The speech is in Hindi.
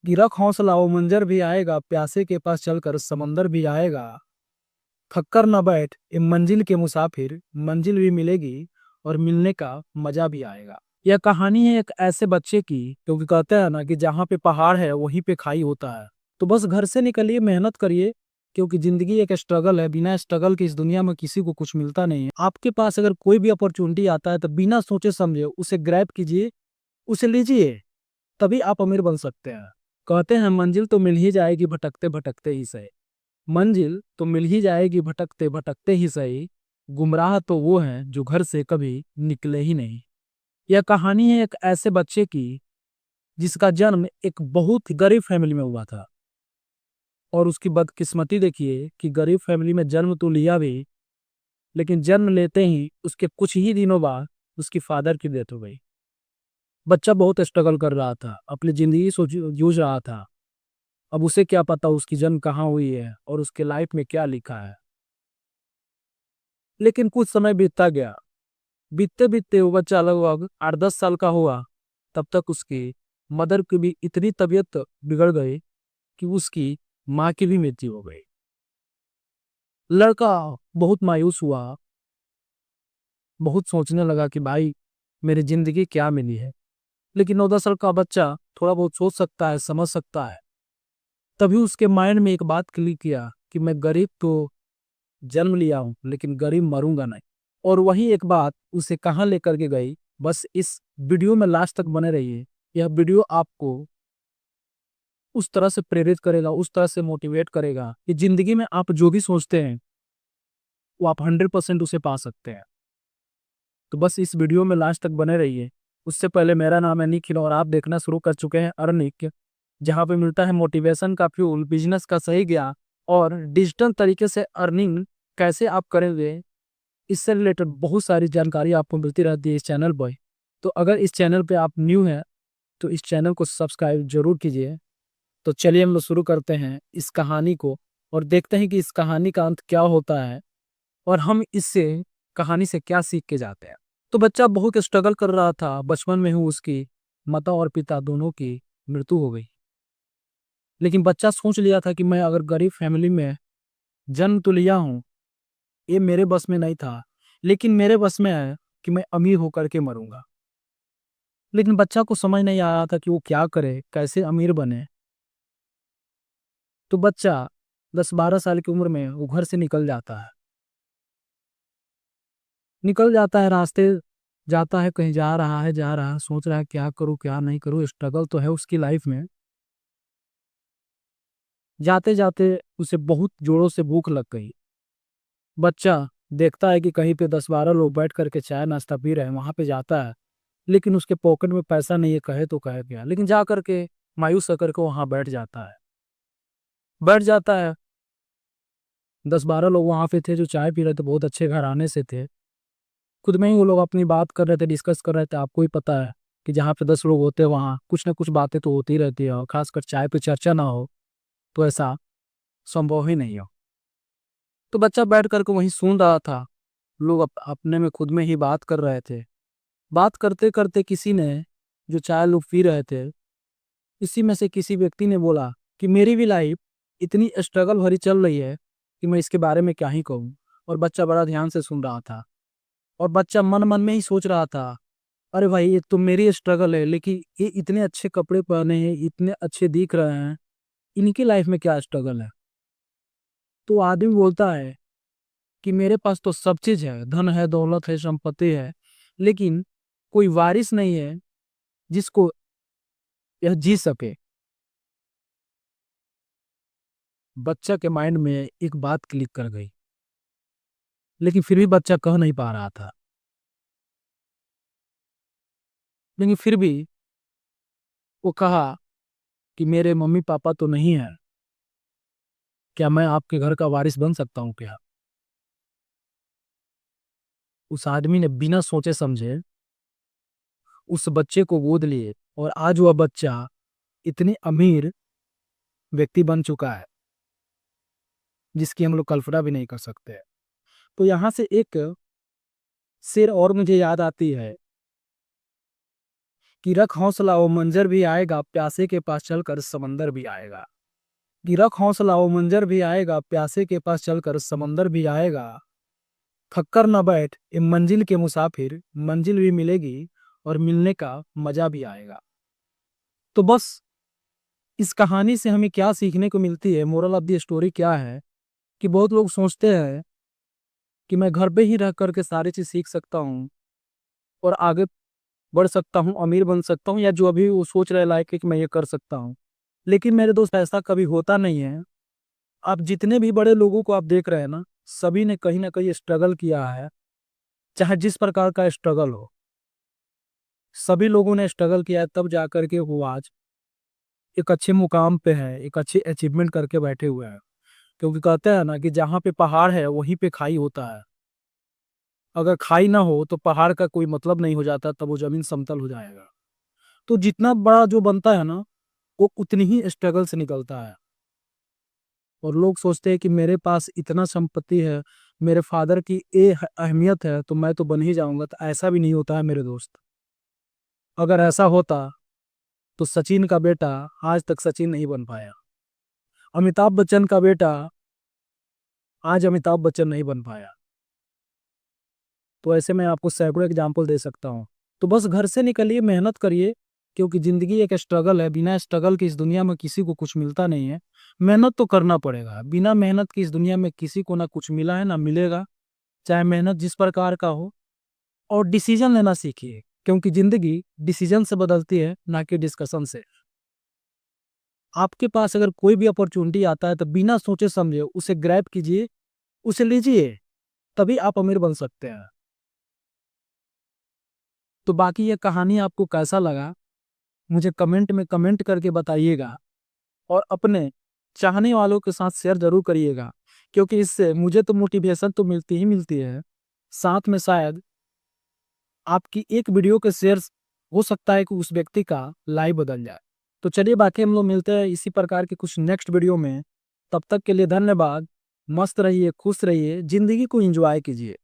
गिरा हौसला वो मंजर भी आएगा, प्यासे के पास चलकर समंदर भी आएगा। थक कर न बैठ ये मंजिल के मुसाफिर, मंजिल भी मिलेगी और मिलने का मजा भी आएगा। यह कहानी है एक ऐसे बच्चे की, क्योंकि कहते हैं ना कि जहाँ पे पहाड़ है वहीं पे खाई होता है। तो बस घर से निकलिए, मेहनत करिए, क्योंकि जिंदगी एक स्ट्रगल है। बिना स्ट्रगल के इस दुनिया में किसी को कुछ मिलता नहीं है। आपके पास अगर कोई भी अपॉर्चुनिटी आता है तो बिना सोचे समझे उसे ग्रैब कीजिए, उसे लीजिए, तभी आप अमीर बन सकते हैं। कहते हैं मंजिल तो मिल ही जाएगी भटकते भटकते ही सही। मंजिल तो मिल ही जाएगी भटकते भटकते ही सही। गुमराह तो वो हैं जो घर से कभी निकले ही नहीं। यह कहानी है एक ऐसे बच्चे की जिसका जन्म एक बहुत गरीब फैमिली में हुआ था, और उसकी बदकिस्मती देखिए कि गरीब फैमिली में जन्म तो लिया भी, लेकिन जन्म लेते ही उसके कुछ ही दिनों बाद उसकी फादर की डेथ हो गई। बच्चा बहुत स्ट्रगल कर रहा था, अपनी जिंदगी से जूझ रहा था। अब उसे क्या पता उसकी जन्म कहाँ हुई है और उसके लाइफ में क्या लिखा है। लेकिन कुछ समय बीतता गया। बीतते बीतते वो बच्चा लगभग 8-10 साल का हुआ, तब तक उसकी मदर की भी इतनी तबीयत बिगड़ गई कि उसकी माँ की भी मृत्यु हो गई। लड़का बहुत मायूस हुआ, बहुत सोचने लगा कि भाई मेरी जिंदगी क्या मिली है। लेकिन 9-10 साल का बच्चा थोड़ा बहुत सोच सकता है, समझ सकता है। तभी उसके माइंड में एक बात क्लिक किया कि मैं गरीब तो जन्म लिया हूं, लेकिन गरीब मरूंगा नहीं। और वही एक बात उसे कहाँ लेकर के गई, बस इस वीडियो में लास्ट तक बने रहिए। यह वीडियो आपको उस तरह से प्रेरित करेगा, उस तरह से मोटिवेट करेगा कि जिंदगी में आप जो भी सोचते हैं वो आप 100% उसे पा सकते हैं। तो बस इस वीडियो में लास्ट तक बने रहिए। उससे पहले मेरा नाम है निखिल और आप देखना शुरू कर चुके हैं अर्निक, जहाँ पे मिलता है मोटिवेशन का फ्यूल, बिजनेस का सही ज्ञान और डिजिटल तरीके से अर्निंग कैसे आप करेंगे, इससे रिलेटेड बहुत सारी जानकारी आपको मिलती रहती है इस चैनल पर। तो अगर इस चैनल पे आप न्यू हैं तो इस चैनल को सब्सक्राइब जरूर कीजिए। तो चलिए हम लोग शुरू करते हैं इस कहानी को और देखते हैं कि इस कहानी का अंत क्या होता है और हम इससे कहानी से क्या सीख के जाते हैं। तो बच्चा बहुत स्ट्रगल कर रहा था। बचपन में ही उसकी माता और पिता दोनों की मृत्यु हो गई। लेकिन बच्चा सोच लिया था कि मैं अगर गरीब फैमिली में जन्म तो लिया हूँ, ये मेरे बस में नहीं था, लेकिन मेरे बस में है कि मैं अमीर होकर के मरूंगा। लेकिन बच्चा को समझ नहीं आ रहा था कि वो क्या करे, कैसे अमीर बने। तो बच्चा 10-12 साल की उम्र में वो घर से निकल जाता है। निकल जाता है रास्ते, जाता है कहीं, जा रहा है, सोच रहा है क्या करूँ क्या नहीं करूँ। स्ट्रगल तो है उसकी लाइफ में। जाते जाते उसे बहुत जोरों से भूख लग गई। बच्चा देखता है कि कहीं पे 10-12 लोग बैठ करके चाय नाश्ता पी रहे हैं, वहां पे जाता है। लेकिन उसके पॉकेट में पैसा नहीं है, कहे तो कहे क्या, लेकिन जा करके मायूस होकर के वहां बैठ जाता है। बैठ जाता है। 10-12 लोग वहां पे थे जो चाय पी रहे थे, बहुत अच्छे घराने से थे। खुद में ही वो लोग अपनी बात कर रहे थे, डिस्कस कर रहे थे। आपको ही पता है कि जहाँ पे 10 लोग होते हैं वहाँ कुछ ना कुछ बातें तो होती रहती है, और खासकर चाय पे चर्चा ना हो तो ऐसा संभव ही नहीं हो। तो बच्चा बैठ करके वहीं सुन रहा था। लोग अपने में खुद में ही बात कर रहे थे। बात करते करते किसी ने, जो चाय लोग पी रहे थे, इसी में से किसी व्यक्ति ने बोला कि मेरी भी लाइफ इतनी स्ट्रगल भरी चल रही है कि मैं इसके बारे में क्या ही कहूँ। और बच्चा बड़ा ध्यान से सुन रहा था, और बच्चा मन मन में ही सोच रहा था, अरे भाई ये तो मेरी स्ट्रगल है, लेकिन ये इतने अच्छे कपड़े पहने हैं, इतने अच्छे दिख रहे हैं, इनकी लाइफ में क्या स्ट्रगल है। तो आदमी बोलता है कि मेरे पास तो सब चीज है, धन है, दौलत है, संपत्ति है, लेकिन कोई वारिस नहीं है जिसको यह जी सके। बच्चा के माइंड में एक बात क्लिक कर गई, लेकिन फिर भी बच्चा कह नहीं पा रहा था। लेकिन फिर भी वो कहा कि मेरे मम्मी पापा तो नहीं है, क्या मैं आपके घर का वारिस बन सकता हूँ क्या। उस आदमी ने बिना सोचे समझे उस बच्चे को गोद लिए, और आज वह बच्चा इतने अमीर व्यक्ति बन चुका है जिसकी हम लोग कल्पना भी नहीं कर सकते। तो यहाँ से एक शेर और मुझे याद आती है कि रख हौसला वो मंजर भी आएगा, प्यासे के पास चलकर समंदर भी आएगा। कि रख हौसला वो मंजर भी आएगा, प्यासे के पास चलकर समंदर भी आएगा। थक्कर न बैठ ये मंजिल के मुसाफिर, मंजिल भी मिलेगी और मिलने का मजा भी आएगा। तो बस इस कहानी से हमें क्या सीखने को मिलती है, मोरल ऑफ द स्टोरी क्या है, कि बहुत लोग सोचते हैं कि मैं घर पे ही रह करके सारी चीज सीख सकता हूँ और आगे बढ़ सकता हूँ, अमीर बन सकता हूँ, या जो अभी वो सोच रहे लायक है कि मैं ये कर सकता हूँ। लेकिन मेरे दोस्त ऐसा कभी होता नहीं है। आप जितने भी बड़े लोगों को आप देख रहे हैं ना, सभी ने कहीं ना कहीं स्ट्रगल किया है, चाहे जिस प्रकार का स्ट्रगल हो। सभी लोगों ने स्ट्रगल किया है, तब जा करके वो आज एक अच्छे मुकाम पे है, एक अच्छी अचीवमेंट करके बैठे हुए हैं। क्योंकि कहते हैं ना कि जहाँ पे पहाड़ है वहीं पे खाई होता है। अगर खाई ना हो तो पहाड़ का कोई मतलब नहीं हो जाता, तब वो जमीन समतल हो जाएगा। तो जितना बड़ा जो बनता है ना, वो उतनी ही स्ट्रगल से निकलता है। और लोग सोचते हैं कि मेरे पास इतना संपत्ति है, मेरे फादर की ये अहमियत है, तो मैं तो बन ही जाऊंगा। तो ऐसा भी नहीं होता है मेरे दोस्त। अगर ऐसा होता तो सचिन का बेटा आज तक सचिन नहीं बन पाया, अमिताभ बच्चन का बेटा आज अमिताभ बच्चन नहीं बन पाया। तो ऐसे मैं आपको सैकड़ों एग्जाम्पल दे सकता हूँ। तो बस घर से निकलिए, मेहनत करिए, क्योंकि जिंदगी एक स्ट्रगल है। बिना स्ट्रगल के इस दुनिया में किसी को कुछ मिलता नहीं है। मेहनत तो करना पड़ेगा, बिना मेहनत की इस दुनिया में किसी को ना कुछ मिला है ना मिलेगा, चाहे मेहनत जिस प्रकार का हो। और डिसीजन लेना सीखिए, क्योंकि जिंदगी डिसीजन से बदलती है, ना कि डिस्कशन से। आपके पास अगर कोई भी अपॉर्चुनिटी आता है तो बिना सोचे समझे उसे ग्रैब कीजिए, उसे लीजिए, तभी आप अमीर बन सकते हैं। तो बाकी ये कहानी आपको कैसा लगा, मुझे कमेंट में कमेंट करके बताइएगा। और अपने चाहने वालों के साथ शेयर जरूर करिएगा, क्योंकि इससे मुझे तो मोटिवेशन तो मिलती ही मिलती है, साथ में शायद आपकी एक वीडियो के शेयर हो सकता है कि उस व्यक्ति का लाइफ बदल जाए। तो चलिए, बाकी हम लोग मिलते हैं इसी प्रकार के कुछ नेक्स्ट वीडियो में। तब तक के लिए धन्यवाद। मस्त रहिए, खुश रहिए, जिंदगी को एंजॉय कीजिए।